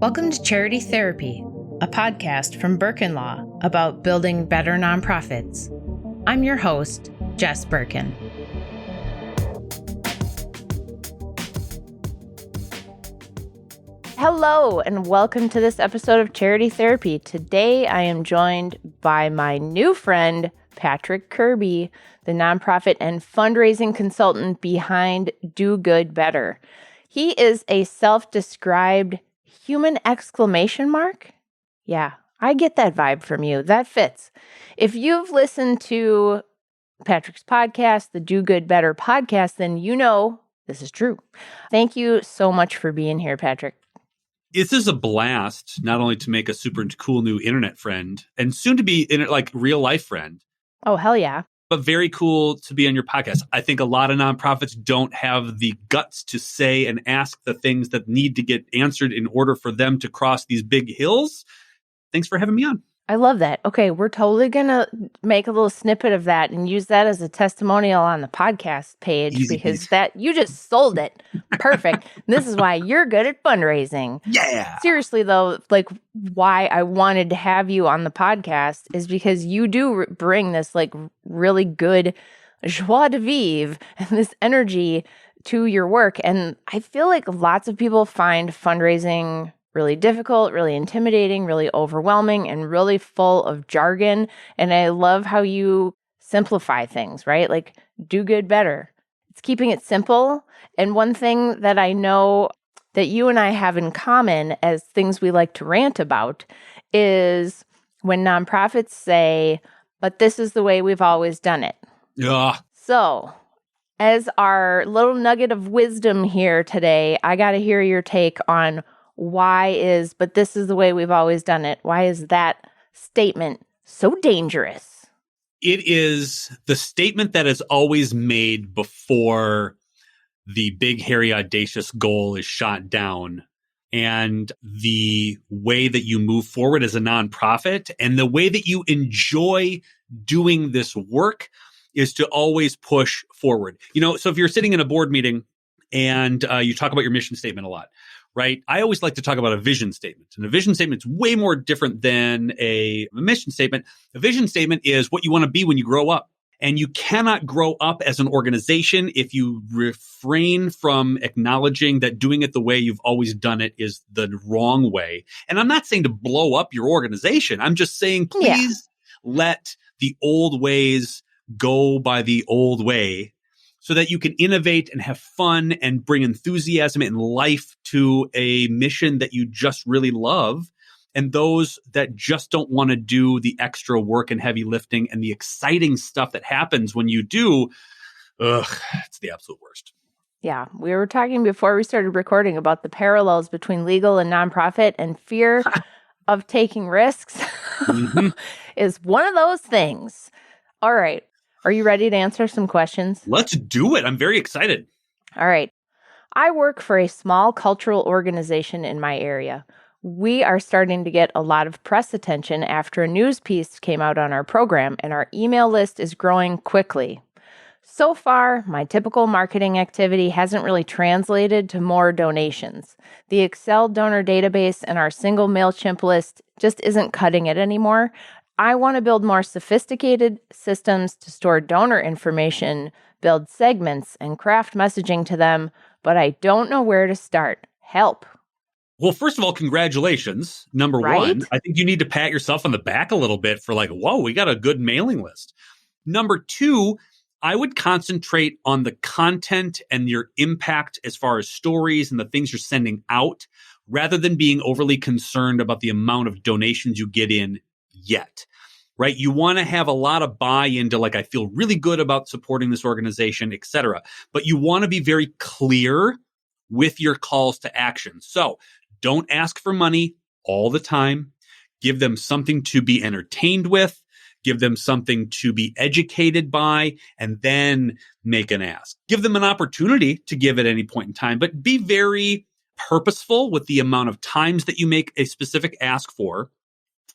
Welcome to Charity Therapy, a podcast from Birken Law about building better nonprofits. I'm your host, Jess Birken. Hello, and welcome to this episode of Charity Therapy. Today, I am joined by my new friend, Patrick Kirby, the nonprofit and fundraising consultant behind Do Good Better. He is a self-described human exclamation mark? Yeah, I get that vibe from you. That fits. If you've listened to Patrick's podcast, the Do Good Better podcast, then you know this is true. Thank you so much for being here, Patrick. This is a blast, not only to make a super cool new internet friend and soon to be real life friend. Oh, hell yeah. But very cool to be on your podcast. I think a lot of nonprofits don't have the guts to say and ask the things that need to get answered in order for them to cross these big hills. Thanks for having me on. I love that. Okay, we're totally going to make a little snippet of that and use that as a testimonial on the podcast page because that you just sold it. Perfect. This is why you're good at fundraising. Yeah. Seriously, though, why I wanted to have you on the podcast is because you do bring this really good joie de vivre and this energy to your work. And I feel like lots of people find fundraising really difficult, really intimidating, really overwhelming, and really full of jargon. And I love how you simplify things, right? Like, do good better. It's keeping it simple. And one thing that I know that you and I have in common as things we like to rant about is when nonprofits say, but this is the way we've always done it. Yeah. So, as our little nugget of wisdom here today, I got to hear your take on but this is the way we've always done it. Why is that statement so dangerous? It is the statement that is always made before the big, hairy, audacious goal is shot down. And the way that you move forward as a nonprofit and the way that you enjoy doing this work is to always push forward. So if you're sitting in a board meeting and you talk about your mission statement a lot, right? I always like to talk about a vision statement. And a vision statement is way more different than a mission statement. A vision statement is what you want to be when you grow up. And you cannot grow up as an organization if you refrain from acknowledging that doing it the way you've always done it is the wrong way. And I'm not saying to blow up your organization. I'm just saying, please let the old ways go by the old way, so that you can innovate and have fun and bring enthusiasm and life to a mission that you just really love. And those that just don't want to do the extra work and heavy lifting and the exciting stuff that happens when you do, it's the absolute worst. Yeah, we were talking before we started recording about the parallels between legal and nonprofit, and fear of taking risks is one of those things. All right. Are you ready to answer some questions? Let's do it. I'm very excited. All right. I work for a small cultural organization in my area. We are starting to get a lot of press attention after a news piece came out on our program, and our email list is growing quickly. So far, my typical marketing activity hasn't really translated to more donations. The Excel donor database and our single MailChimp list just isn't cutting it anymore. I want to build more sophisticated systems to store donor information, build segments, and craft messaging to them, but I don't know where to start. Help. Well, first of all, congratulations. Number one, I think you need to pat yourself on the back a little bit for whoa, we got a good mailing list. Number two, I would concentrate on the content and your impact as far as stories and the things you're sending out, rather than being overly concerned about the amount of donations you get in yet, right? You want to have a lot of buy-in to I feel really good about supporting this organization, et cetera. But you want to be very clear with your calls to action. So don't ask for money all the time. Give them something to be entertained with. Give them something to be educated by, and then make an ask. Give them an opportunity to give at any point in time, but be very purposeful with the amount of times that you make a specific ask for.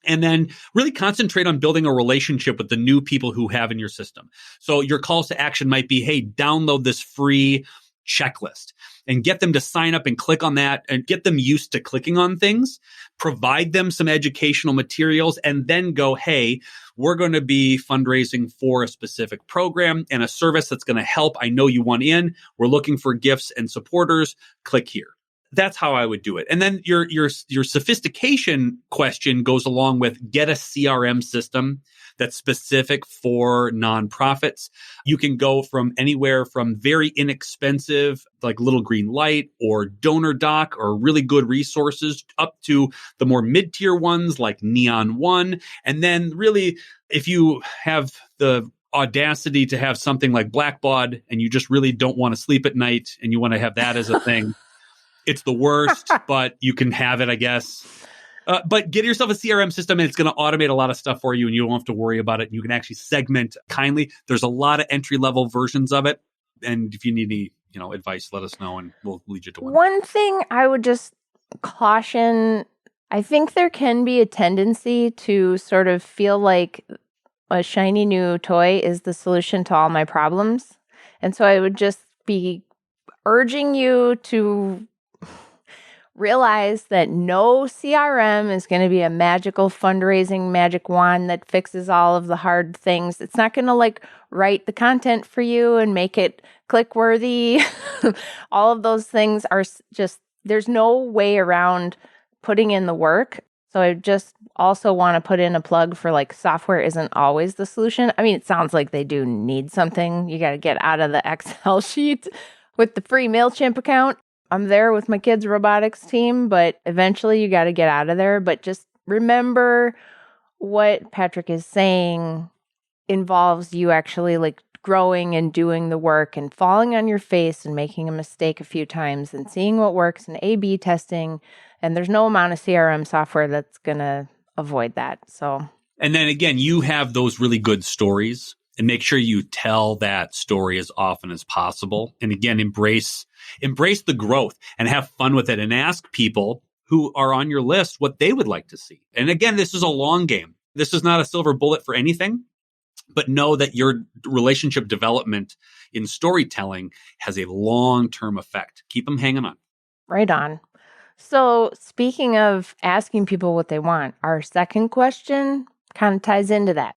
And then really concentrate on building a relationship with the new people who have in your system. So your calls to action might be, hey, download this free checklist and get them to sign up and click on that and get them used to clicking on things, provide them some educational materials, and then go, hey, we're going to be fundraising for a specific program and a service that's going to help. I know you want in. We're looking for gifts and supporters. Click here. That's how I would do it. And then your sophistication question goes along with get a CRM system that's specific for nonprofits. You can go from anywhere from very inexpensive, like Little Green Light or Donor Doc or really good resources up to the more mid-tier ones like Neon One. And then really, if you have the audacity to have something like Blackbaud and you just really don't want to sleep at night and you want to have that as a thing, it's the worst, but you can have it, I guess. But get yourself a CRM system and it's going to automate a lot of stuff for you and you don't have to worry about it. And you can actually segment kindly. There's a lot of entry-level versions of it. And if you need any, advice, let us know and we'll lead you to one. One thing I would just caution, I think there can be a tendency to sort of feel like a shiny new toy is the solution to all my problems. And so I would just be urging you to realize that no CRM is going to be a magical fundraising magic wand that fixes all of the hard things. It's not going to write the content for you and make it click worthy. All of those things are just, there's no way around putting in the work. So I just also want to put in a plug for software isn't always the solution. I mean, it sounds like they do need something. You got to get out of the Excel sheet with the free MailChimp account. I'm there with my kids' robotics team, but eventually you got to get out of there. But just remember what Patrick is saying involves you actually growing and doing the work and falling on your face and making a mistake a few times and seeing what works and A/B testing. And there's no amount of CRM software that's going to avoid that. So, and then again, you have those really good stories and make sure you tell that story as often as possible. And again, embrace the growth and have fun with it and ask people who are on your list what they would like to see. And again, this is a long game. This is not a silver bullet for anything, but know that your relationship development in storytelling has a long-term effect. Keep them hanging on. Right on. So speaking of asking people what they want, our second question kind of ties into that.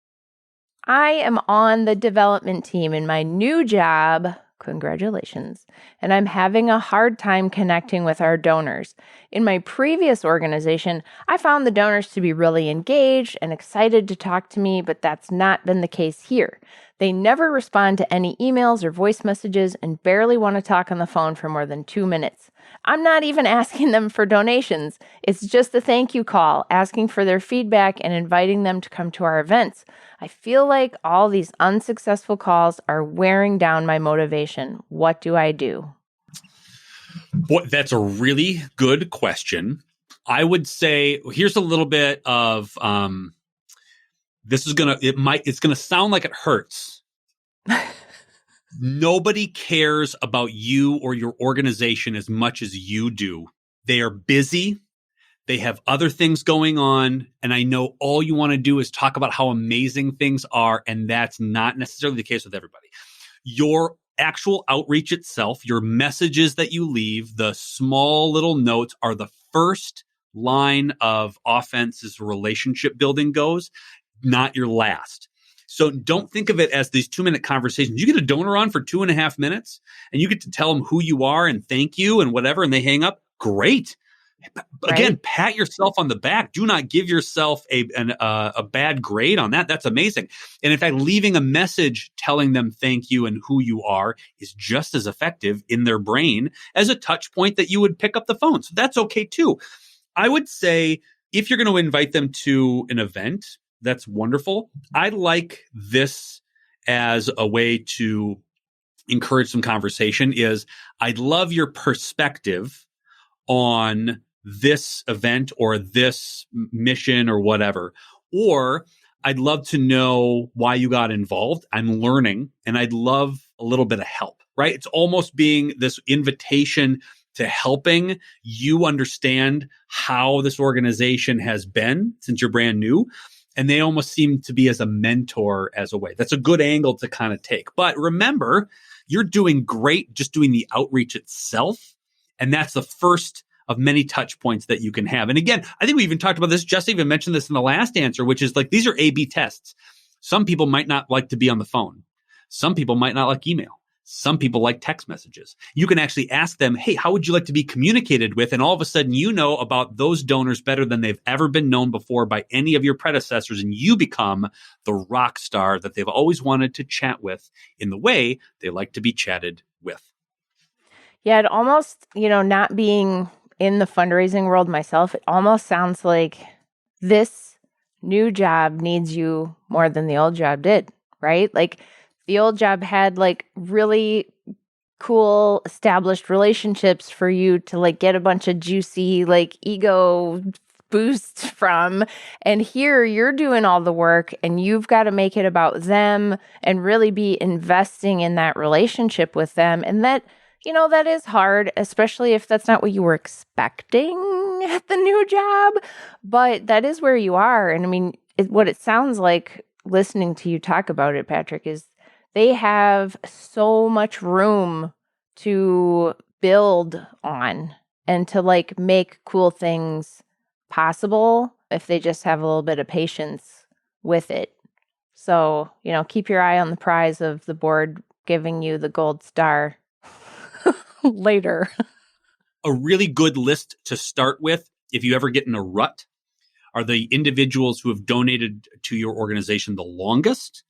I am on the development team in my new job. Congratulations. And I'm having a hard time connecting with our donors. In my previous organization, I found the donors to be really engaged and excited to talk to me, but that's not been the case here. They never respond to any emails or voice messages and barely want to talk on the phone for more than 2 minutes. I'm not even asking them for donations. It's just a thank you call, asking for their feedback and inviting them to come to our events. I feel like all these unsuccessful calls are wearing down my motivation. What do I do? Boy, that's a really good question. I would say here's a little bit of it's gonna sound like it hurts. Nobody cares about you or your organization as much as you do. They are busy. They have other things going on. And I know all you want to do is talk about how amazing things are. And that's not necessarily the case with everybody. Your actual outreach itself, your messages that you leave, the small little notes are the first line of offense as relationship building goes, not your last. So don't think of it as these 2-minute conversations. You get a donor on for 2.5 minutes and you get to tell them who you are and thank you and whatever, and they hang up. Great. Again, right? Pat yourself on the back. Do not give yourself a bad grade on that. That's amazing. And in fact, leaving a message telling them thank you and who you are is just as effective in their brain as a touch point that you would pick up the phone. So that's okay too. I would say if you're going to invite them to an event, that's wonderful. I like this as a way to encourage some conversation is I'd love your perspective on this event or this mission or whatever. Or I'd love to know why you got involved. I'm learning and I'd love a little bit of help, right? It's almost being this invitation to helping you understand how this organization has been since you're brand new. And they almost seem to be as a mentor as a way. That's a good angle to kind of take. But remember, you're doing great just doing the outreach itself. And that's the first of many touch points that you can have. And again, I think we even talked about this. Jesse even mentioned this in the last answer, which is like, these are A/B tests. Some people might not like to be on the phone. Some people might not like email. Some people like text messages. You can actually ask them, hey, how would you like to be communicated with? And all of a sudden, you know about those donors better than they've ever been known before by any of your predecessors. And you become the rock star that they've always wanted to chat with in the way they like to be chatted with. Yeah, it almost, not being in the fundraising world myself, it almost sounds like this new job needs you more than the old job did, right? Like the old job had like really cool established relationships for you to like get a bunch of juicy like ego boost from. And here you're doing all the work and you've got to make it about them and really be investing in that relationship with them. And that is hard, especially if that's not what you were expecting at the new job. But that is where you are. And I mean, what it sounds like listening to you talk about it, Patrick, is they have so much room to build on and to like make cool things possible if they just have a little bit of patience with it. So, keep your eye on the prize of the board giving you the gold star later. A really good list to start with, if you ever get in a rut, are the individuals who have donated to your organization the longest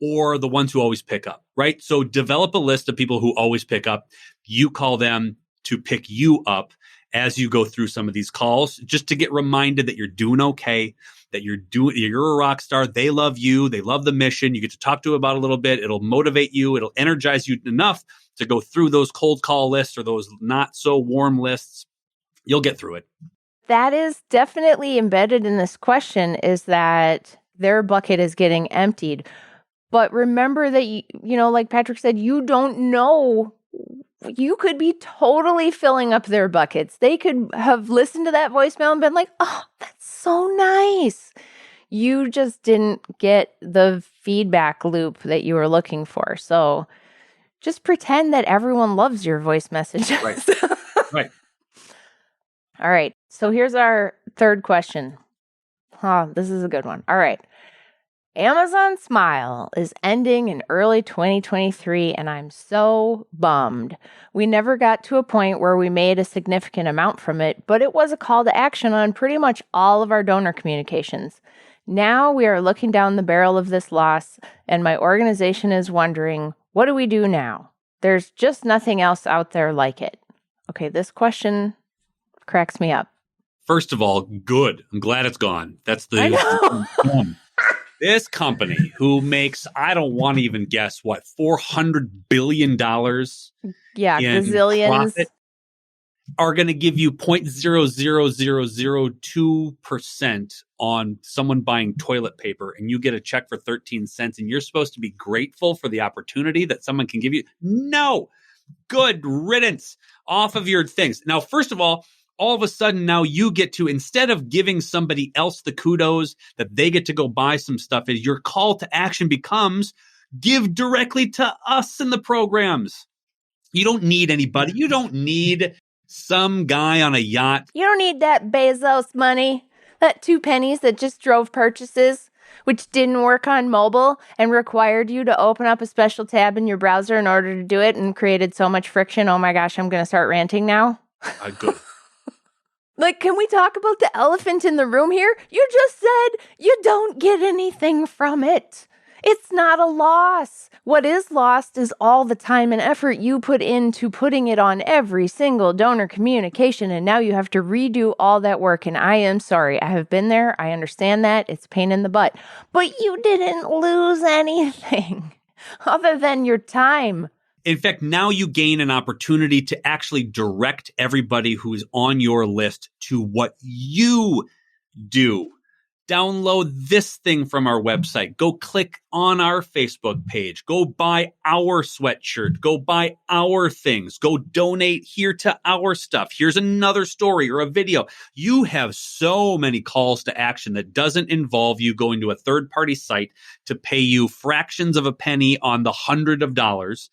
or the ones who always pick up, right? So develop a list of people who always pick up. You call them to pick you up as you go through some of these calls, just to get reminded that you're doing okay, that you're a rock star. They love you. They love the mission. You get to talk to them about it a little bit. It'll motivate you. It'll energize you enough to go through those cold call lists or those not so warm lists. You'll get through it. That is definitely embedded in this question, is that their bucket is getting emptied. But remember that, like Patrick said, you don't know. You could be totally filling up their buckets. They could have listened to that voicemail and been like, oh, that's so nice. You just didn't get the feedback loop that you were looking for. So just pretend that everyone loves your voice messages. Right. All right. So here's our third question. This is a good one. All right. Amazon Smile is ending in early 2023, and I'm so bummed. We never got to a point where we made a significant amount from it, but it was a call to action on pretty much all of our donor communications. Now we are looking down the barrel of this loss, and my organization is wondering, what do we do now? There's just nothing else out there like it. Okay, this question cracks me up. First of all, good. I'm glad it's gone. That's the... I know. This company who makes, I don't want to even guess what, $400 billion yeah, in gazillions. profit, are going to give you 0.00002% on someone buying toilet paper, and you get a check for 13 cents, and you're supposed to be grateful for the opportunity that someone can give you. No, good riddance off of your things. Now, first of all of a sudden now you get to, instead of giving somebody else the kudos that they get to go buy some stuff, is your call to action becomes give directly to us in the programs. You don't need anybody. You don't need some guy on a yacht. You don't need that Bezos money. That 2 pennies that just drove purchases, which didn't work on mobile and required you to open up a special tab in your browser in order to do it and created so much friction. Oh my gosh, I'm going to start ranting now. Good. Like, can we talk about the elephant in the room here? You just said you don't get anything from it. It's not a loss. What is lost is all the time and effort you put into putting it on every single donor communication, and now you have to redo all that work, and I am sorry. I have been there. I understand that. It's a pain in the butt. But you didn't lose anything other than your time. In fact, now you gain an opportunity to actually direct everybody who is on your list to what you do. Download this thing from our website. Go click on our Facebook page. Go buy our sweatshirt. Go buy our things. Go donate here to our stuff. Here's another story or a video. You have so many calls to action that doesn't involve you going to a third-party site to pay you fractions of a penny on the $100.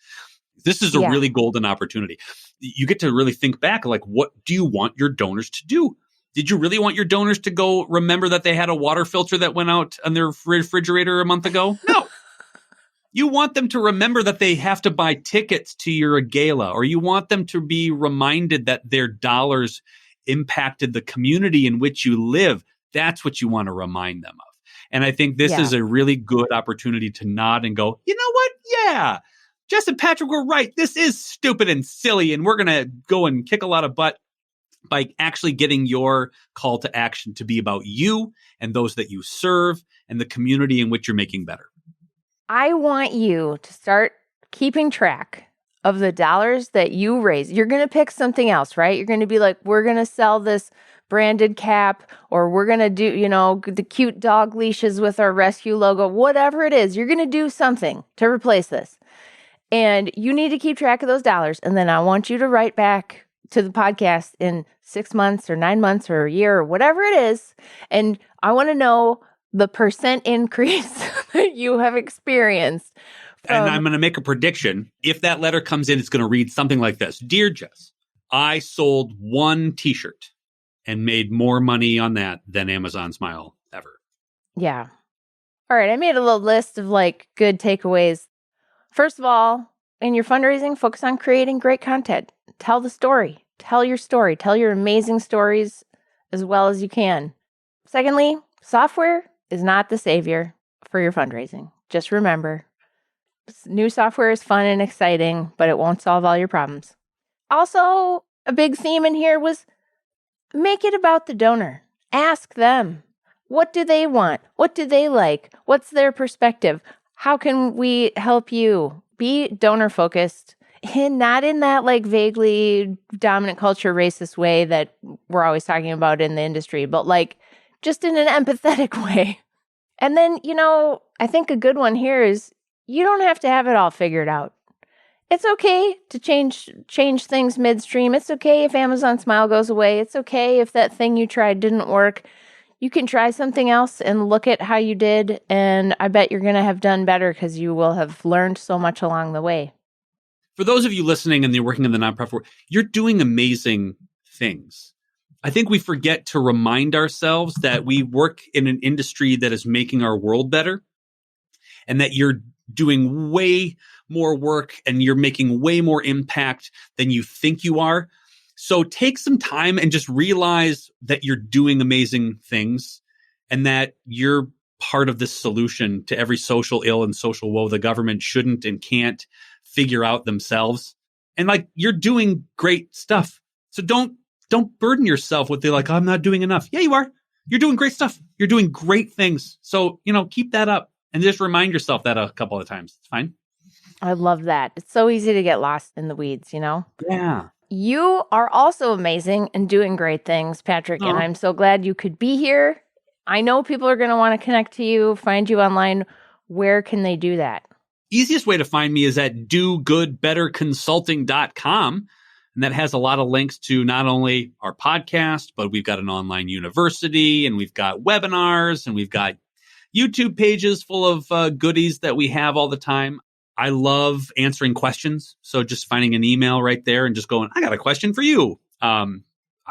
This is a Yeah. really golden opportunity. You get to really think back, like, what do you want your donors to do? Did you really want your donors to go remember that they had a water filter that went out on their refrigerator a month ago? No. You want them to remember that they have to buy tickets to your gala, or you want them to be reminded that their dollars impacted the community in which you live. That's what you want to remind them of. And I think this Yeah. is a really good opportunity to nod and go, you know what? Yeah, Jess and Patrick were right. This is stupid and silly, and we're going to go and kick a lot of butt by actually getting your call to action to be about you and those that you serve and the community in which you're making better. I want you to start keeping track of the dollars that you raise. You're going to pick something else, right? You're going to be like, we're going to sell this branded cap, or we're going to do, the cute dog leashes with our rescue logo, whatever it is. You're going to do something to replace this. And you need to keep track of those dollars. And then I want you to write back to the podcast in 6 months or 9 months or a year or whatever it is. And I want to know the percent increase that you have experienced. And I'm going to make a prediction. If that letter comes in, it's going to read something like this. Dear Jess, I sold one t-shirt and made more money on that than Amazon Smile ever. Yeah. All right. I made a little list of good takeaways. First of all, in your fundraising, focus on creating great content. Tell the story. Tell your story. Tell your amazing stories as well as you can. Secondly, software is not the savior for your fundraising. Just remember, new software is fun and exciting, but it won't solve all your problems. Also, a big theme in here was make it about the donor. Ask them. What do they want? What do they like? What's their perspective? How can we help you? Be donor focused, and not in that vaguely dominant culture racist way that we're always talking about in the industry, but just in an empathetic way. And then, I think a good one here is you don't have to have it all figured out. It's okay to change things midstream. It's okay if Amazon Smile goes away. It's okay if that thing you tried didn't work. You can try something else and look at how you did, and I bet you're going to have done better because you will have learned so much along the way. For those of you listening and you're working in the nonprofit world, you're doing amazing things. I think we forget to remind ourselves that we work in an industry that is making our world better, and that you're doing way more work and you're making way more impact than you think you are. So take some time and just realize that you're doing amazing things and that you're part of this solution to every social ill and social woe the government shouldn't and can't figure out themselves. And you're doing great stuff. So don't burden yourself with I'm not doing enough. Yeah, you are. You're doing great stuff. You're doing great things. So, keep that up and just remind yourself that a couple of times. It's fine. I love that. It's so easy to get lost in the weeds, Yeah. You are also amazing and doing great things, Patrick, and I'm so glad you could be here. I know people are going to want to connect to you, find you online. Where can they do that? Easiest way to find me is at dogoodbetterconsulting.com. And that has a lot of links to not only our podcast, but we've got an online university and we've got webinars and we've got YouTube pages full of goodies that we have all the time. I love answering questions. So just finding an email right there and just going, I got a question for you. I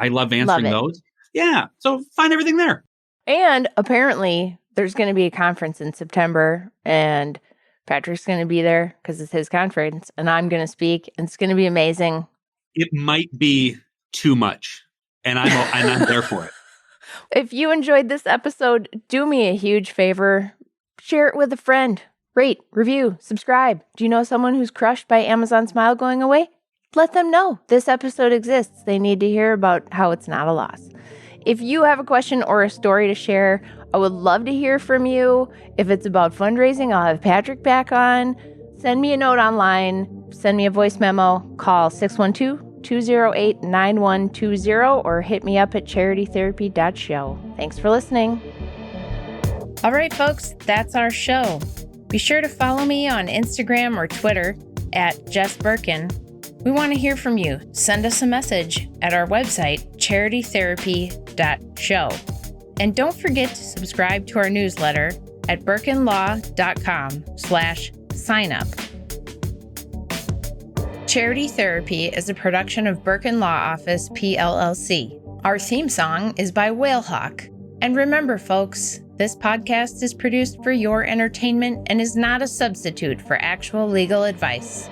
love answering those. Yeah. So find everything there. And apparently there's going to be a conference in September and Patrick's going to be there because it's his conference and I'm going to speak and it's going to be amazing. It might be too much and I'm there for it. If you enjoyed this episode, do me a huge favor. Share it with a friend. Rate, review, subscribe. Do you know someone who's crushed by Amazon Smile going away? Let them know this episode exists. They need to hear about how it's not a loss. If you have a question or a story to share, I would love to hear from you. If it's about fundraising, I'll have Patrick back on. Send me a note online. Send me a voice memo. Call 612-208-9120 or hit me up at charitytherapy.show. Thanks for listening. All right, folks, that's our show. Be sure to follow me on Instagram or Twitter at Jess Birken. We want to hear from you. Send us a message at our website, charitytherapy.show. And don't forget to subscribe to our newsletter at birkenlaw.com/signup. Charity Therapy is a production of Birken Law Office, PLLC. Our theme song is by Whalehawk. And remember, folks, this podcast is produced for your entertainment and is not a substitute for actual legal advice.